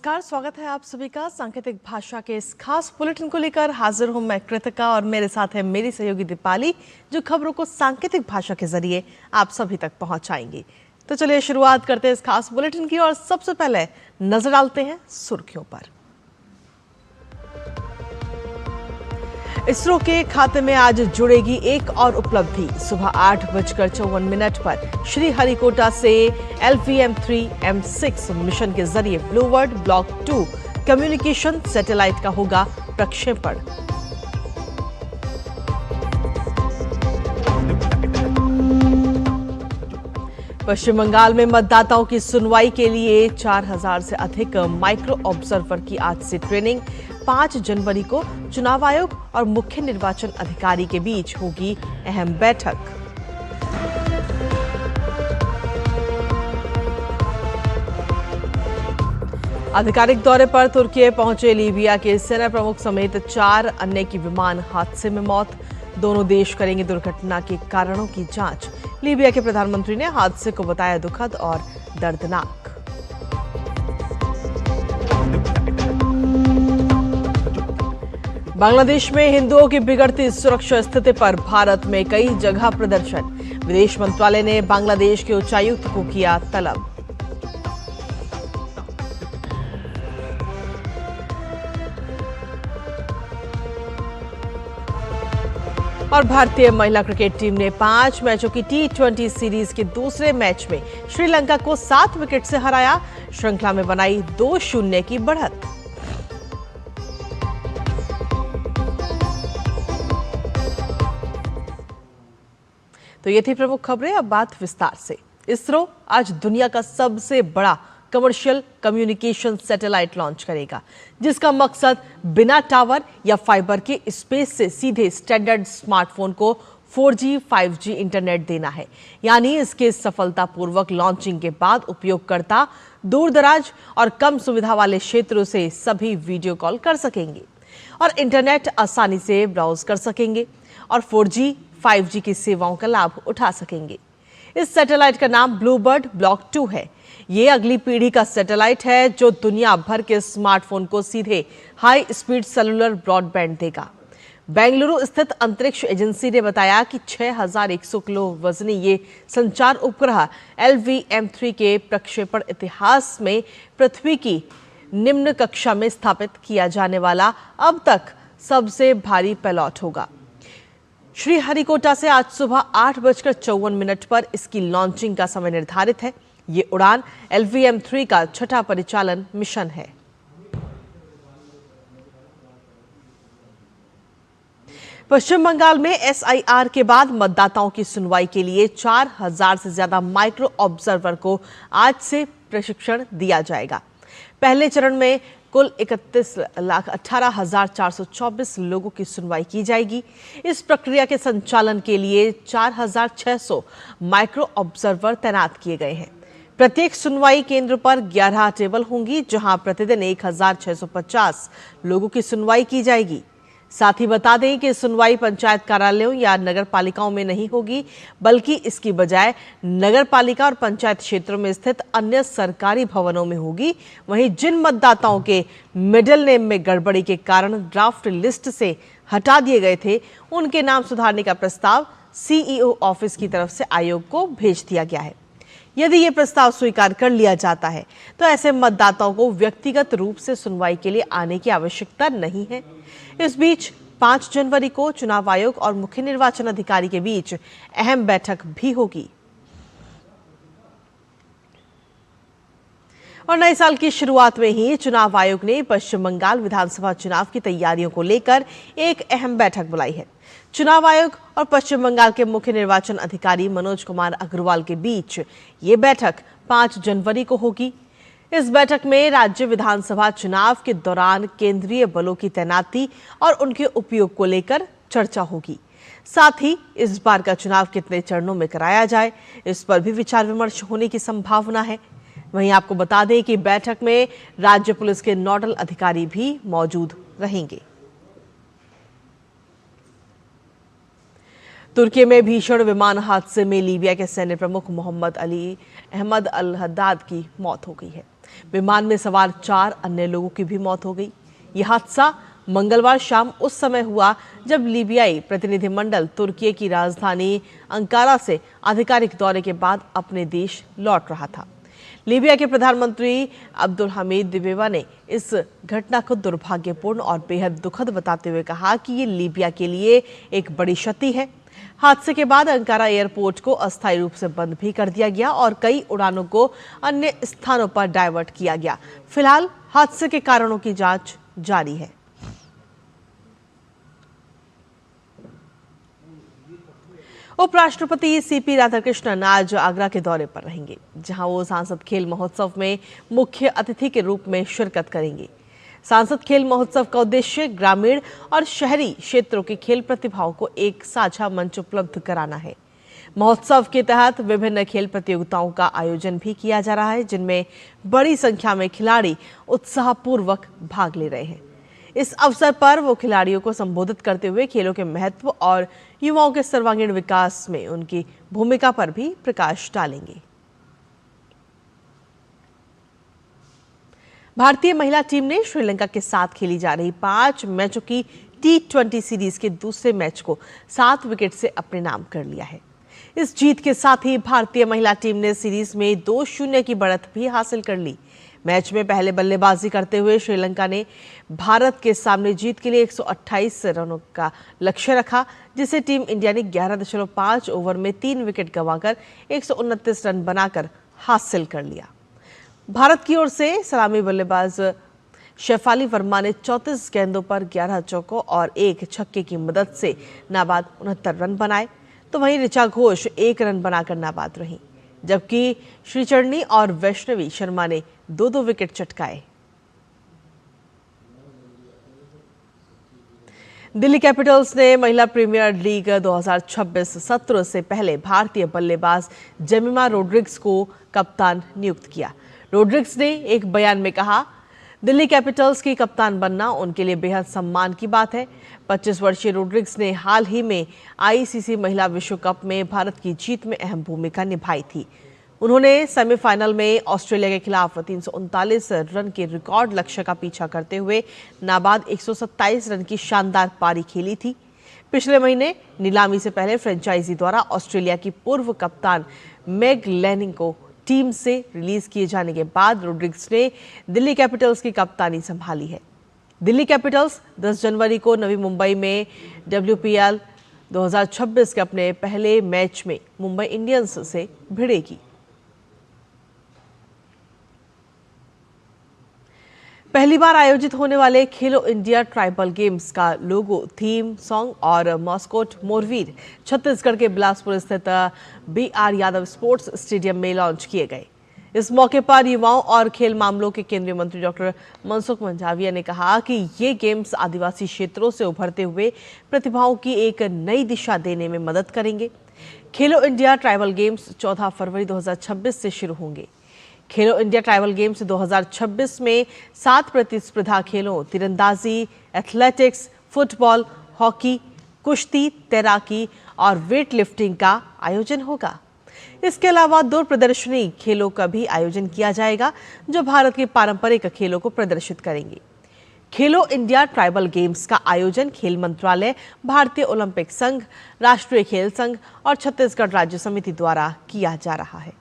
नमस्कार, स्वागत है आप सभी का सांकेतिक भाषा के इस खास बुलेटिन को लेकर हाजिर हूं मैं कृतिका और मेरे साथ है मेरी सहयोगी दीपाली, जो खबरों को सांकेतिक भाषा के जरिए आप सभी तक पहुंचाएंगी। तो चलिए शुरुआत करते हैं इस खास बुलेटिन की और सबसे पहले नजर डालते हैं सुर्खियों पर। इसरो के खाते में आज जुड़ेगी एक और उपलब्धि। सुबह 8:54 पर श्रीहरिकोटा से LVM-3M6 मिशन के जरिए ब्लूबर्ड ब्लॉक 2 कम्युनिकेशन सैटेलाइट का होगा प्रक्षेपण। पश्चिम बंगाल में मतदाताओं की सुनवाई के लिए 4000 से अधिक माइक्रो ऑब्जर्वर की आज से ट्रेनिंग। 5 जनवरी को चुनाव आयोग और मुख्य निर्वाचन अधिकारी के बीच होगी अहम बैठक। आधिकारिक दौरे पर तुर्की पहुंचे लीबिया के सेना प्रमुख समेत 4 अन्य की विमान हादसे में मौत। दोनों देश करेंगे दुर्घटना के कारणों की जांच। लीबिया के प्रधानमंत्री ने हादसे को बताया दुखद और दर्दनाक। बांग्लादेश में हिंदुओं की बिगड़ती सुरक्षा स्थिति पर भारत में कई जगह प्रदर्शन। विदेश मंत्रालय ने बांग्लादेश के उच्चायुक्त को किया तलब। और भारतीय महिला क्रिकेट टीम ने 5 मैचों की T20 सीरीज के दूसरे मैच में श्रीलंका को 7 विकेट से हराया। श्रृंखला में बनाई 2-0 की बढ़त। तो ये थी प्रमुख खबरें। अब बात विस्तार से। इसरो आज दुनिया का सबसे बड़ा कमर्शियल कम्युनिकेशन सैटेलाइट लॉन्च करेगा, जिसका मकसद बिना टावर या फाइबर के स्पेस से सीधे स्टैंडर्ड स्मार्टफोन को 4G 5G इंटरनेट देना है। यानी इसके सफलतापूर्वक लॉन्चिंग के बाद उपयोगकर्ता दूर दराज और कम सुविधा वाले क्षेत्रों से सभी वीडियो कॉल कर सकेंगे और इंटरनेट आसानी से ब्राउज कर सकेंगे और 4G 5G की सेवाओं का लाभ उठा सकेंगे। इस सैटेलाइट का नाम ब्लूबर्ड ब्लॉक 2 है। ये अगली पीढ़ी का सैटेलाइट है जो दुनिया भर के स्मार्टफोन को सीधे हाई स्पीड सेलुलर ब्रॉडबैंड देगा। बेंगलुरु स्थित अंतरिक्ष एजेंसी ने बताया कि 6100 किलो वजनी ये संचार उपग्रह LVM-3 के प्रक्षेपण इतिहास में पृथ्वी की निम्न कक्षा में स्थापित किया जाने वाला अब तक सबसे भारी पेलॉट होगा। श्रीहरिकोटा से आज सुबह 8:54 पर इसकी लॉन्चिंग का समय निर्धारित है। ये उड़ान LVM-3 का छठा परिचालन मिशन है। पश्चिम बंगाल में SIR के बाद मतदाताओं की सुनवाई के लिए 4000 से ज्यादा माइक्रो ऑब्जर्वर को आज से प्रशिक्षण दिया जाएगा। पहले चरण में कुल 31,18,424 लोगों की सुनवाई की जाएगी। इस प्रक्रिया के संचालन के लिए 4600 माइक्रो ऑब्जर्वर तैनात किए गए हैं। प्रत्येक सुनवाई केंद्र पर 11 टेबल होंगी, जहां प्रतिदिन 1650 लोगों की सुनवाई की जाएगी। साथ ही बता दें कि सुनवाई पंचायत कार्यालयों या नगर पालिकाओं में नहीं होगी, बल्कि इसकी बजाय नगर पालिका और पंचायत क्षेत्रों में स्थित अन्य सरकारी भवनों में होगी। वहीं जिन मतदाताओं के मिडिल नेम में गड़बड़ी के कारण ड्राफ्ट लिस्ट से हटा दिए गए थे, उनके नाम सुधारने का प्रस्ताव CEO ऑफिस की तरफ से आयोग को भेज दिया गया है। यदि ये प्रस्ताव स्वीकार कर लिया जाता है तो ऐसे मतदाताओं को व्यक्तिगत रूप से सुनवाई के लिए आने की आवश्यकता नहीं है। इस बीच 5 जनवरी को चुनाव आयोग और मुख्य निर्वाचन अधिकारी के बीच अहम बैठक भी होगी। और नए साल की शुरुआत में ही चुनाव आयोग ने पश्चिम बंगाल विधानसभा चुनाव की तैयारियों को लेकर एक अहम बैठक बुलाई है। चुनाव आयोग और पश्चिम बंगाल के मुख्य निर्वाचन अधिकारी मनोज कुमार अग्रवाल के बीच ये बैठक 5 जनवरी को होगी। इस बैठक में राज्य विधानसभा चुनाव के दौरान केंद्रीय बलों की तैनाती और उनके उपयोग को लेकर चर्चा होगी। साथ ही इस बार का चुनाव कितने चरणों में कराया जाए, इस पर भी विचार विमर्श होने की संभावना है। वहीं आपको बता दें कि बैठक में राज्य पुलिस के नोडल अधिकारी भी मौजूद रहेंगे। तुर्की में भीषण विमान हादसे में लीबिया के सैन्य प्रमुख मोहम्मद अली अहमद अल हद्दाद की मौत हो गई है। विमान में सवार 4 अन्य लोगों की भी मौत हो गई। यह हादसा मंगलवार शाम उस समय हुआ जब लीबियाई प्रतिनिधिमंडल तुर्की की राजधानी अंकारा से आधिकारिक दौरे के बाद अपने देश लौट रहा था। लीबिया के प्रधानमंत्री अब्दुल हमीद दिबेबा ने इस घटना को दुर्भाग्यपूर्ण और बेहद दुखद बताते हुए कहा कि ये लीबिया के लिए एक बड़ी क्षति है। हादसे के बाद अंकारा एयरपोर्ट को अस्थायी रूप से बंद भी कर दिया गया और कई उड़ानों को अन्य स्थानों पर डायवर्ट किया गया। फिलहाल हादसे के कारणों की जांच जारी है। उपराष्ट्रपति सीपी राधाकृष्णन आज आगरा के दौरे पर रहेंगे, जहां वो सांसद खेल महोत्सव में मुख्य अतिथि के रूप में शिरकत करेंगे। सांसद खेल महोत्सव का उद्देश्य ग्रामीण और शहरी क्षेत्रों की खेल प्रतिभाओं को एक साझा मंच उपलब्ध कराना है। महोत्सव के तहत विभिन्न खेल प्रतियोगिताओं का आयोजन भी किया जा रहा है, जिनमें बड़ी संख्या में खिलाड़ी उत्साहपूर्वक भाग ले रहे हैं। इस अवसर पर वो खिलाड़ियों को संबोधित करते हुए खेलों के महत्व और युवाओं के सर्वांगीण विकास में उनकी भूमिका पर भी प्रकाश डालेंगे। भारतीय महिला टीम ने श्रीलंका के साथ खेली जा रही 5 मैचों की T20 सीरीज के दूसरे मैच को 7 विकेट से अपने नाम कर लिया है। इस जीत के साथ ही भारतीय महिला टीम ने सीरीज में 2-0 की बढ़त भी हासिल कर ली। मैच में पहले बल्लेबाजी करते हुए श्रीलंका ने भारत के सामने जीत के लिए 128 रनों का लक्ष्य रखा, जिसे टीम इंडिया ने 11.5 ओवर में 3 विकेट गंवाकर 129 रन बनाकर हासिल कर लिया। भारत की ओर से सलामी बल्लेबाज शेफाली वर्मा ने 34 गेंदों पर 11 चौकों और 1 छक्के की मदद से नाबाद 69 रन बनाए, तो वहीं ऋचा घोष 1 रन बनाकर नाबाद रहीं, जबकि श्रीचरणी और वैष्णवी शर्मा ने 2-2 विकेट चटकाए। दिल्ली कैपिटल्स ने महिला प्रीमियर लीग 2026 सत्र से पहले भारतीय बल्लेबाज जेमिमा रोड्रिग्स को कप्तान नियुक्त किया। रोड्रिग्स ने एक बयान में कहा, दिल्ली कैपिटल्स की कप्तान बनना उनके लिए बेहद सम्मान की बात है। 25 वर्षीय रोड्रिग्स ने हाल ही में आईसीसी महिला विश्व कप में भारत की जीत में अहम भूमिका निभाई थी। उन्होंने सेमीफाइनल में ऑस्ट्रेलिया के खिलाफ 339 रन के रिकॉर्ड लक्ष्य का पीछा करते हुए नाबाद 127 रन की शानदार पारी खेली थी। पिछले महीने नीलामी से पहले फ्रेंचाइजी द्वारा ऑस्ट्रेलिया की पूर्व कप्तान मेग लैनिंग को टीम से रिलीज किए जाने के बाद रोड्रिग्स ने दिल्ली कैपिटल्स की कप्तानी संभाली है। दिल्ली कैपिटल्स 10 जनवरी को नवी मुंबई में WPL 2026 के अपने पहले मैच में मुंबई इंडियंस से भिड़ेगी। पहली बार आयोजित होने वाले खेलो इंडिया ट्राइबल गेम्स का लोगो, थीम सॉन्ग और मॉस्कोट मोरवीर छत्तीसगढ़ के बिलासपुर स्थित BR यादव स्पोर्ट्स स्टेडियम में लॉन्च किए गए। इस मौके पर युवाओं और खेल मामलों के केंद्रीय मंत्री डॉक्टर मनसुख मंडाविया ने कहा कि ये गेम्स आदिवासी क्षेत्रों से उभरते हुए प्रतिभाओं की एक नई दिशा देने में मदद करेंगे। खेलो इंडिया ट्राइबल गेम्स 14 फरवरी 2026 से शुरू होंगे। खेलो इंडिया ट्राइबल गेम्स 2026 में 7 प्रतिस्पर्धा खेलों, तीरंदाजी, एथलेटिक्स, फुटबॉल, हॉकी, कुश्ती, तैराकी और वेट लिफ्टिंग का आयोजन होगा। इसके अलावा 2 प्रदर्शनी खेलों का भी आयोजन किया जाएगा, जो भारत के पारंपरिक खेलों को प्रदर्शित करेंगे। खेलो इंडिया ट्राइबल गेम्स का आयोजन खेल मंत्रालय, भारतीय ओलंपिक संघ, राष्ट्रीय खेल संघ और छत्तीसगढ़ राज्य समिति द्वारा किया जा रहा है।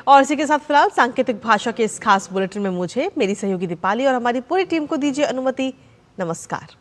और इसी के साथ फिलहाल सांकेतिक भाषा के इस खास बुलेटिन में मुझे, मेरी सहयोगी दीपाली और हमारी पूरी टीम को दीजिए अनुमति। नमस्कार।